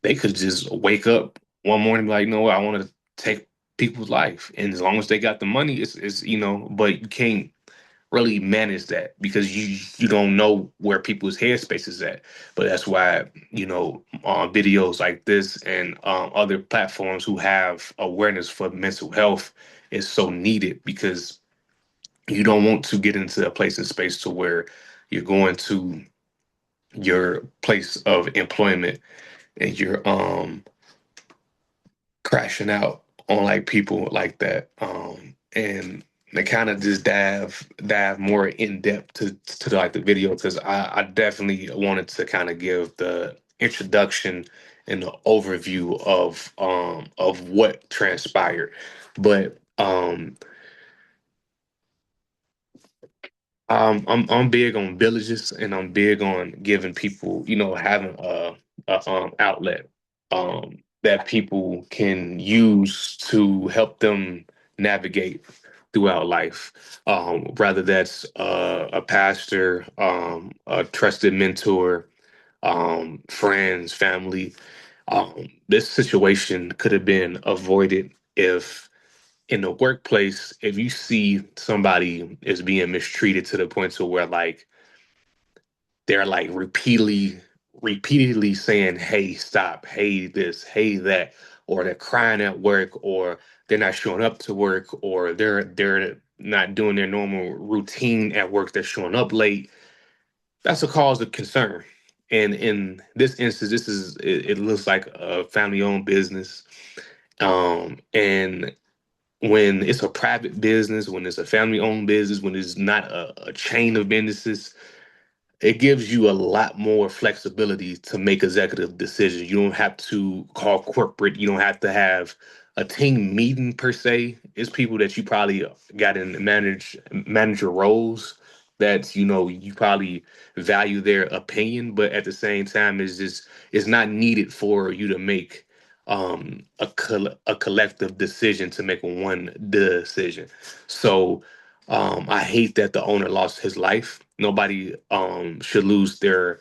they could just wake up one morning and be like, no, I want to take people's life. And as long as they got the money, it's but you can't really manage that because you don't know where people's headspace is at. But that's why, videos like this and other platforms who have awareness for mental health is so needed because you don't want to get into a place and space to where you're going to your place of employment and you're crashing out on like people like that. And they kind of just dive more in depth to like the video because I definitely wanted to kind of give the introduction and the overview of what transpired. But I'm big on villages and I'm big on giving people, having a outlet that people can use to help them navigate throughout life. Whether that's a pastor, a trusted mentor, friends, family. This situation could have been avoided if in the workplace, if you see somebody is being mistreated to the point to where like they're like repeatedly saying, "Hey, stop! Hey, this! Hey, that!" or they're crying at work, or they're not showing up to work, or they're not doing their normal routine at work. They're showing up late. That's a cause of concern. And in this instance, it looks like a family-owned business. And when it's a private business, when it's a family-owned business, when it's not a chain of businesses, it gives you a lot more flexibility to make executive decisions. You don't have to call corporate. You don't have to have a team meeting per se. It's people that you probably got in manager roles that you probably value their opinion, but at the same time, it's not needed for you to make a collective decision to make one decision. So I hate that the owner lost his life. Nobody should lose their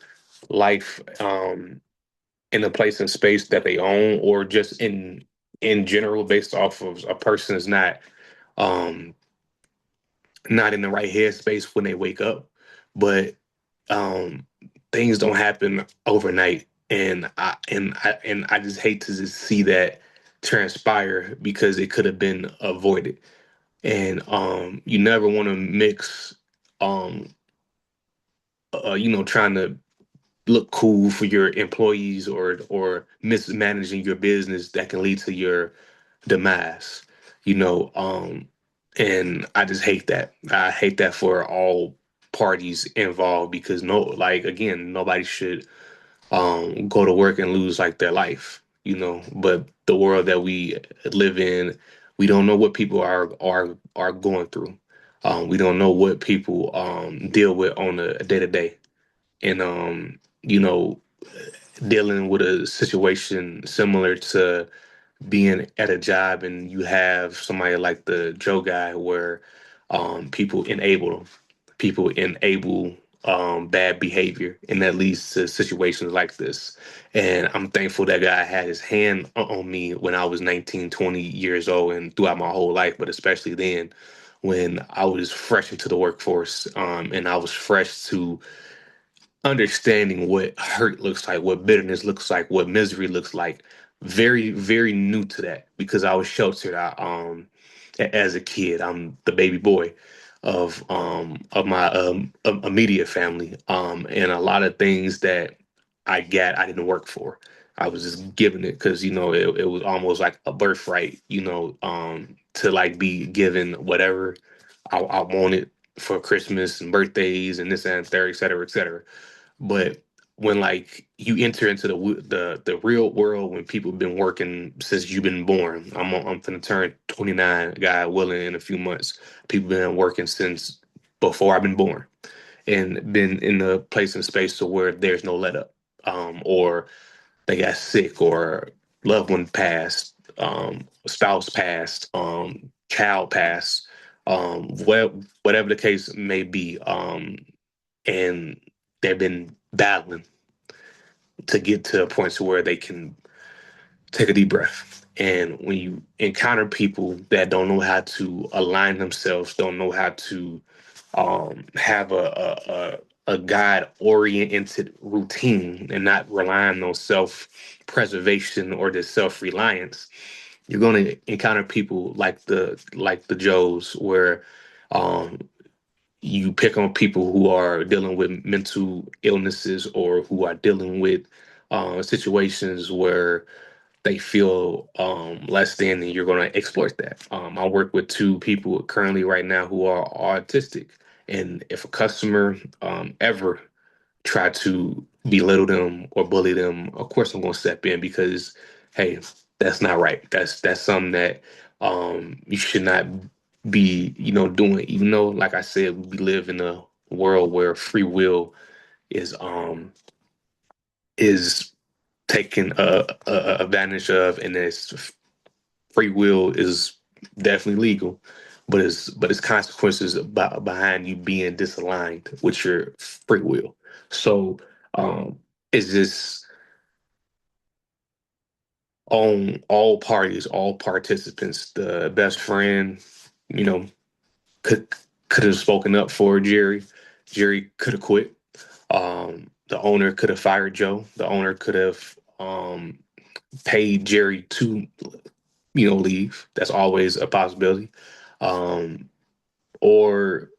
life in a place and space that they own, or just in general, based off of a person is um, not in the right headspace when they wake up. But um, things don't happen overnight, and I just hate to just see that transpire because it could have been avoided. And you never want to mix um trying to look cool for your employees or mismanaging your business that can lead to your demise. you know um and I just hate that. I hate that for all parties involved because no, like, again, nobody should go to work and lose like their life. But the world that we live in, we don't know what people are going through. We don't know what people deal with on a day to day. And dealing with a situation similar to being at a job and you have somebody like the Joe guy where people enable bad behavior, and that leads to situations like this. And I'm thankful that guy had his hand on me when I was 19, 20 years old and throughout my whole life, but especially then when I was fresh into the workforce, and I was fresh to understanding what hurt looks like, what bitterness looks like, what misery looks like. Very, very new to that because I was sheltered. As a kid, I'm the baby boy of my immediate family, and a lot of things that I didn't work for. I was just given it because it was almost like a birthright, to like be given whatever I wanted for Christmas and birthdays and this and third, et cetera, et cetera. But when like you enter into the real world, when people have been working since you've been born, I'm gonna turn 29, God willing, in a few months. People been working since before I've been born, and been in the place and space to where there's no let up, or they got sick, or loved one passed, spouse passed, child passed, whatever the case may be, and they've been battling to get to a point to where they can take a deep breath. And when you encounter people that don't know how to align themselves, don't know how to have a God oriented routine and not relying on self preservation or the self reliance, you're going to encounter people like the Joes, where um, you pick on people who are dealing with mental illnesses or who are dealing with situations where they feel less than, and you're going to exploit that. I work with two people currently right now who are autistic, and if a customer ever try to belittle them or bully them, of course I'm going to step in because, hey, that's not right. That's something that you should not be, doing. Even though, like I said, we live in a world where free will is taken advantage of, and it's free will is definitely legal, but it's consequences behind you being disaligned with your free will. So it's just on all parties, all participants. The best friend, you know, could could have spoken up for Jerry. Jerry could have quit. The owner could have fired Joe. The owner could have paid Jerry to leave. That's always a possibility. Um, or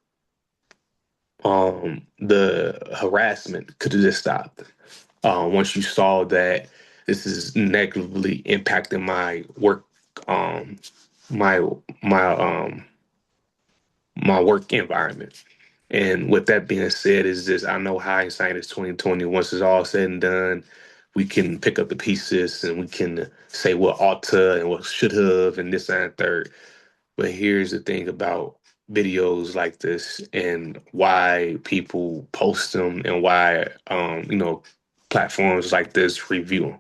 the harassment could have just stopped. Once you saw that this is negatively impacting my work, um, my my my work environment. And with that being said, is this I know hindsight is 2020. Once it's all said and done, we can pick up the pieces and we can say what ought to and what should have and this and third. But here's the thing about videos like this and why people post them and why platforms like this review them.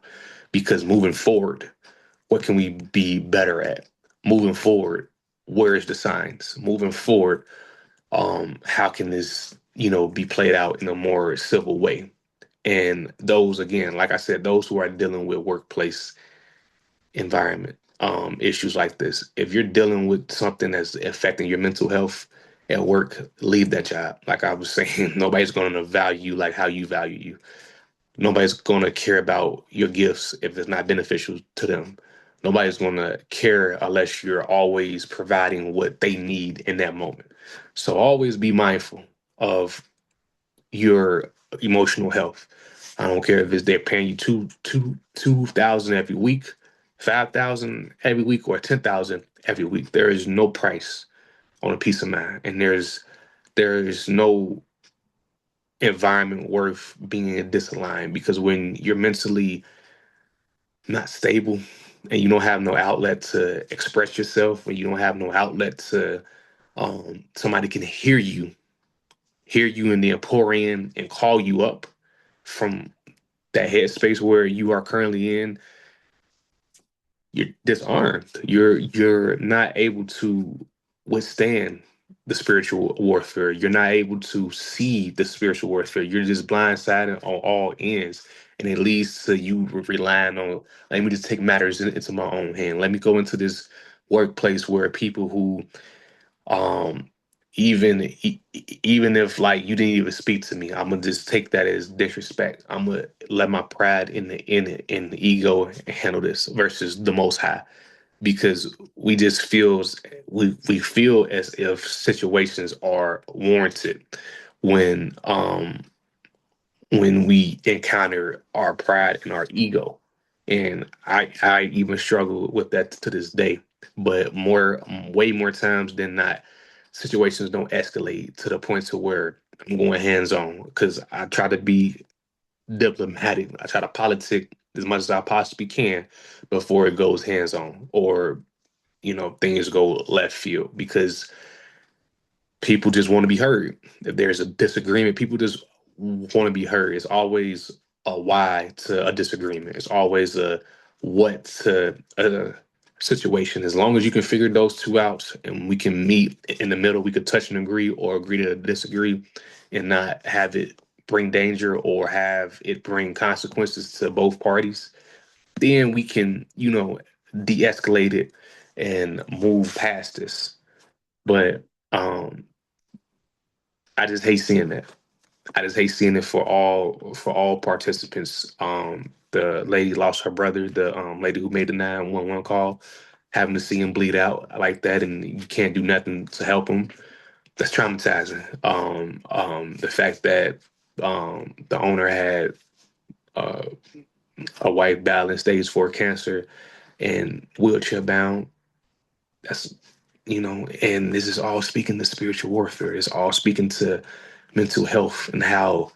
Because moving forward, what can we be better at? Moving forward, where is the signs? Moving forward, how can this be played out in a more civil way? And those, again, like I said, those who are dealing with workplace environment issues like this, if you're dealing with something that's affecting your mental health at work, leave that job. Like I was saying, nobody's going to value you like how you value you. Nobody's going to care about your gifts if it's not beneficial to them. Nobody's going to care unless you're always providing what they need in that moment. So always be mindful of your emotional health. I don't care if it's they're paying you 2,000 every week, 5,000 every week, or 10,000 every week. There is no price on a peace of mind, and there is no environment worth being disaligned, because when you're mentally not stable and you don't have no outlet to express yourself, when you don't have no outlet to somebody can hear you and then pour in and call you up from that headspace where you are currently in, you're disarmed. You're not able to withstand the spiritual warfare. You're not able to see the spiritual warfare. You're just blindsided on all ends. And it leads to you relying on, let me just take matters into my own hand. Let me go into this workplace where people who um even if like you didn't even speak to me, I'm gonna just take that as disrespect. I'm gonna let my pride in the ego handle this versus the most high, because we feel as if situations are warranted when we encounter our pride and our ego. And I even struggle with that to this day. But way more times than not, situations don't escalate to the point to where I'm going hands on, because I try to be diplomatic. I try to politic as much as I possibly can before it goes hands on, or things go left field, because people just want to be heard. If there's a disagreement, people just want to be heard. It's always a why to a disagreement. It's always a what to a situation. As long as you can figure those two out and we can meet in the middle, we could touch and agree or agree to disagree and not have it bring danger or have it bring consequences to both parties, then we can, de-escalate it and move past this. But I just hate seeing that. I just hate seeing it for all participants. The lady lost her brother, the lady who made the 911 call, having to see him bleed out like that, and you can't do nothing to help him. That's traumatizing. The fact that the owner had uh, a wife battling stage 4 cancer and wheelchair bound. That's and this is all speaking to spiritual warfare. It's all speaking to mental health and how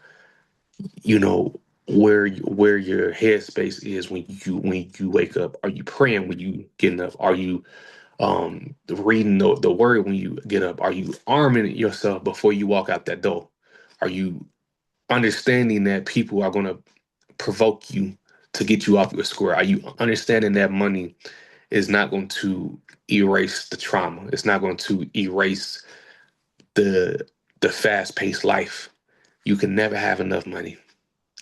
where your headspace is when you wake up. Are you praying when you getting up? Are you reading the word when you get up? Are you arming yourself before you walk out that door? Are you understanding that people are going to provoke you to get you off your square? Are you understanding that money is not going to erase the trauma? It's not going to erase the fast-paced life. You can never have enough money.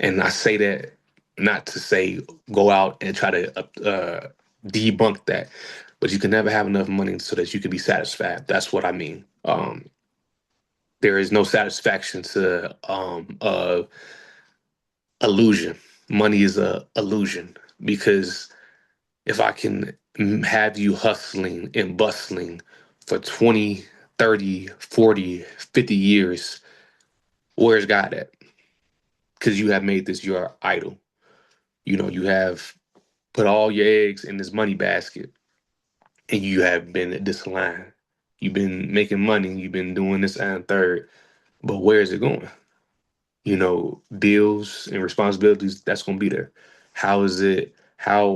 And I say that not to say go out and try to debunk that, but you can never have enough money so that you can be satisfied. That's what I mean. There is no satisfaction to illusion. Money is a illusion because if I can have you hustling and bustling for 20, 30, 40, 50 years, where's God at? Because you have made this your idol. You have put all your eggs in this money basket and you have been disaligned. You've been making money, you've been doing this and third, but where is it going? Bills and responsibilities, that's going to be there. How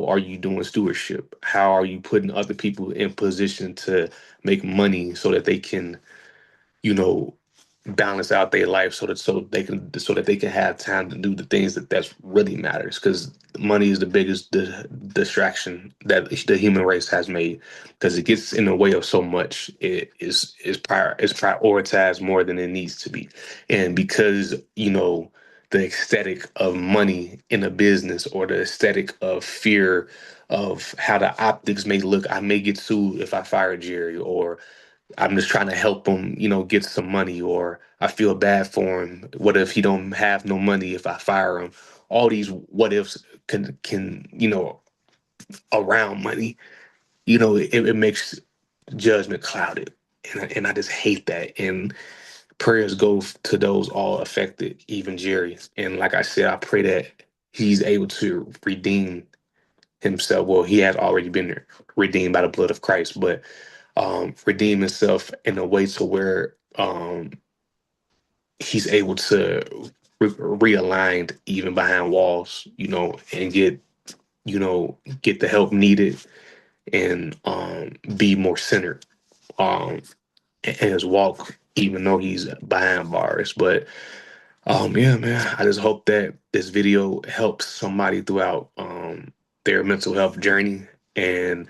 are you doing stewardship? How are you putting other people in position to make money so that they can, you know, balance out their life so that they can have time to do the things that's really matters, because money is the biggest distraction that the human race has made, because it gets in the way of so much. It is prioritized more than it needs to be, and because the aesthetic of money in a business, or the aesthetic of fear of how the optics may look. I may get sued if I fire Jerry, or I'm just trying to help him, get some money, or I feel bad for him. What if he don't have no money if I fire him? All these what ifs can around money. It makes judgment clouded, and I just hate that. And prayers go to those all affected, even Jerry. And like I said, I pray that he's able to redeem himself. Well, he has already been redeemed by the blood of Christ, but redeem himself in a way to where he's able to realign even behind walls, and get the help needed, and be more centered in his walk, even though he's behind bars. But yeah, man, I just hope that this video helps somebody throughout their mental health journey. And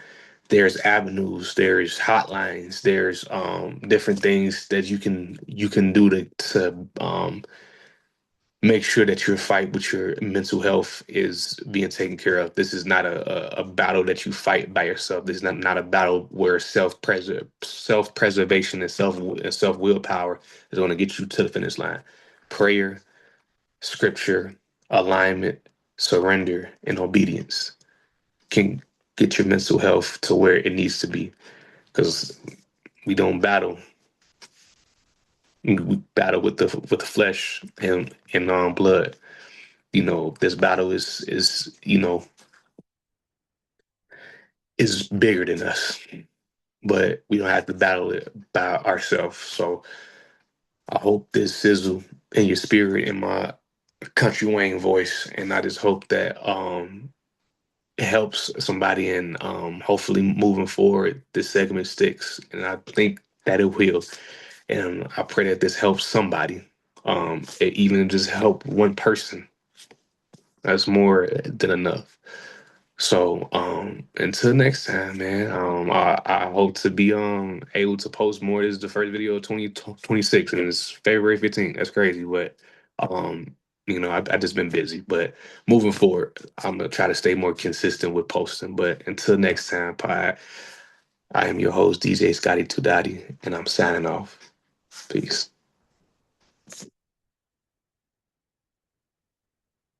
there's avenues, there's hotlines, there's different things that you can do to make sure that your fight with your mental health is being taken care of. This is not a battle that you fight by yourself. This is not a battle where self-preservation and self willpower is going to get you to the finish line. Prayer, scripture, alignment, surrender, and obedience can get your mental health to where it needs to be. Because we don't battle. We battle with the flesh and blood. This battle is bigger than us, but we don't have to battle it by ourselves. So I hope this sizzle in your spirit, in my country Wayne voice, and I just hope that it helps somebody, and hopefully moving forward this segment sticks, and I think that it will. And I pray that this helps somebody, even just help one person. That's more than enough. So until next time, man. I hope to be able to post more. This is the first video of 2026, and it's February 15th. That's crazy, but I just been busy, but moving forward, I'm gonna try to stay more consistent with posting. But until next time, I am your host, DJ Scotty Tudati, and I'm signing off. Peace.